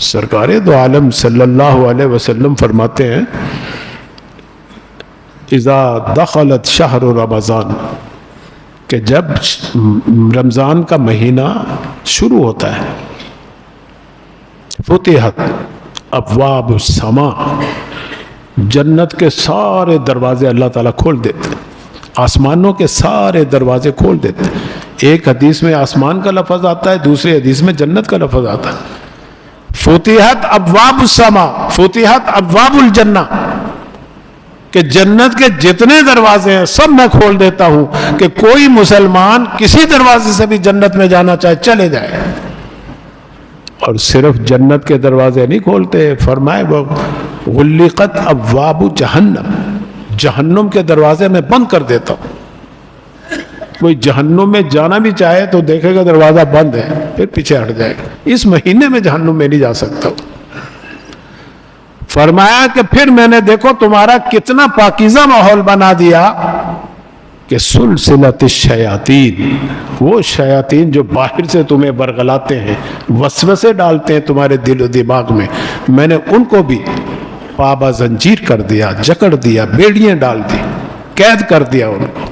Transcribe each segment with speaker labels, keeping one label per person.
Speaker 1: سرکار دو عالم صلی اللہ علیہ وسلم فرماتے ہیں اذا دخلت شہر رمضان، کہ جب رمضان کا مہینہ شروع ہوتا ہے، فتحت ابواب السماء، جنت کے سارے دروازے اللہ تعالیٰ کھول دیتے، آسمانوں کے سارے دروازے کھول دیتے۔ ایک حدیث میں آسمان کا لفظ آتا ہے، دوسری حدیث میں جنت کا لفظ آتا ہے۔ فتحت ابواب السماء، فتحت ابواب الجنہ، کہ جنت کے جتنے دروازے ہیں سب میں کھول دیتا ہوں کہ کوئی مسلمان کسی دروازے سے بھی جنت میں جانا چاہے چلے جائے۔ اور صرف جنت کے دروازے نہیں کھولتے، فرمائے وہ غلقت ابواب جہنم، جہنم کے دروازے میں بند کر دیتا ہوں۔ کوئی جہنم میں جانا بھی چاہے تو دیکھے گا دروازہ بند ہے، پھر پیچھے ہٹ جائے گا، اس مہینے میں جہنم میں نہیں جا سکتا۔ فرمایا کہ پھر میں نے دیکھو تمہارا کتنا پاکیزہ ماحول بنا دیا کہ سلسلۃ الشیاطین، وہ شیاطین جو باہر سے تمہیں برگلاتے ہیں، وسوسے ڈالتے ہیں تمہارے دل و دماغ میں نے ان کو بھی پابا زنجیر کر دیا، جکڑ دیا، بیڑیاں ڈال دی، قید کر دیا ان کو۔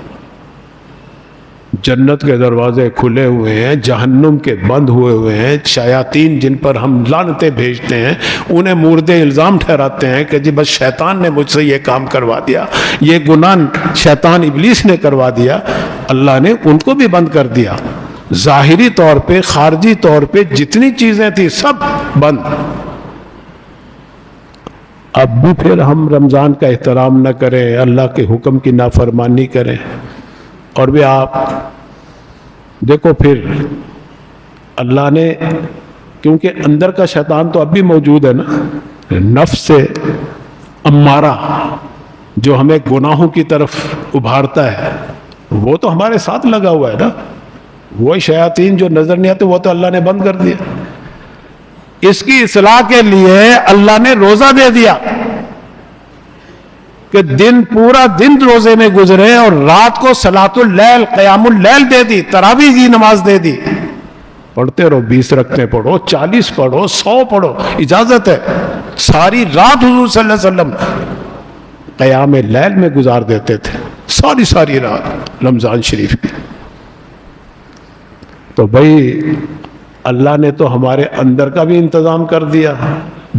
Speaker 1: جنت کے دروازے کھلے ہوئے ہیں، جہنم کے بند ہوئے ہیں۔ شیاطین جن پر ہم لعنتیں بھیجتے ہیں انہیں مورد الزام ٹھہراتے ہیں کہ جی بس شیطان نے مجھ سے یہ کام کروا دیا، یہ گناہ شیطان ابلیس نے کروا دیا۔ اللہ نے ان کو بھی بند کر دیا، ظاہری طور پہ، خارجی طور پہ جتنی چیزیں تھیں سب بند۔ اب بھی پھر ہم رمضان کا احترام نہ کریں، اللہ کے حکم کی نافرمانی کریں، اور بھی آپ دیکھو پھر اللہ نے، کیونکہ اندر کا شیطان تو اب بھی موجود ہے نا، نفس امارہ جو ہمیں گناہوں کی طرف ابھارتا ہے، وہ تو ہمارے ساتھ لگا ہوا ہے نا۔ وہی شیاطین جو نظر نہیں آتے وہ تو اللہ نے بند کر دیا۔ اس کی اصلاح کے لیے اللہ نے روزہ دے دیا کہ دن پورا دن روزے میں گزرے، اور رات کو صلاۃ اللیل، قیام اللیل دے دی، تراویح کی نماز دے دی۔ پڑھتے رہو، 20 رکعتیں پڑھو، 40 پڑھو، 100 پڑھو، اجازت ہے۔ ساری رات حضور صلی اللہ علیہ وسلم قیام اللیل میں گزار دیتے تھے، ساری رات رمضان شریف کی۔ تو بھائی اللہ نے تو ہمارے اندر کا بھی انتظام کر دیا،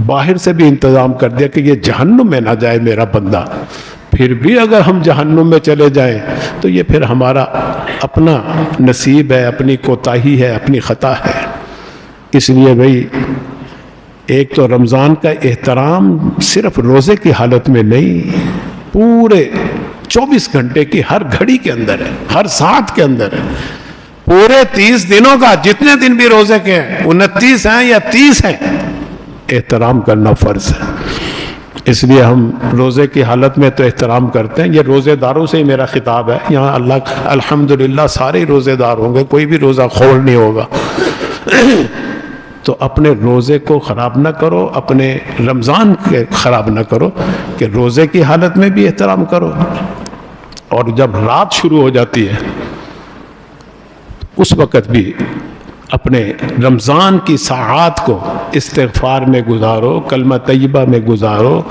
Speaker 1: باہر سے بھی انتظام کر دیا کہ یہ جہنم میں نہ جائے میرا بندہ۔ پھر بھی اگر ہم جہنم میں چلے جائیں تو یہ پھر ہمارا اپنا نصیب ہے، اپنی کوتاہی ہے، اپنی خطا ہے۔ اس لیے بھائی ایک تو رمضان کا احترام صرف روزے کی حالت میں نہیں، پورے 24 گھنٹے کی ہر گھڑی کے اندر ہے، ہر ساعت کے اندر ہے۔ پورے 30 دنوں کا، جتنے دن بھی روزے کے ہیں، 29 ہیں یا 30 ہیں، احترام کرنا فرض ہے۔ اس لیے ہم روزے کی حالت میں تو احترام کرتے ہیں۔ یہ روزے داروں سے ہی میرا خطاب ہے، یہاں اللہ الحمدللہ سارے روزے دار ہوں گے، کوئی بھی روزہ خور نہیں ہوگا۔ تو اپنے روزے کو خراب نہ کرو، اپنے رمضان کے خراب نہ کرو، کہ روزے کی حالت میں بھی احترام کرو، اور جب رات شروع ہو جاتی ہے اس وقت بھی اپنے رمضان کی ساعات کو استغفار میں گزارو، کلمہ طیبہ میں گزارو،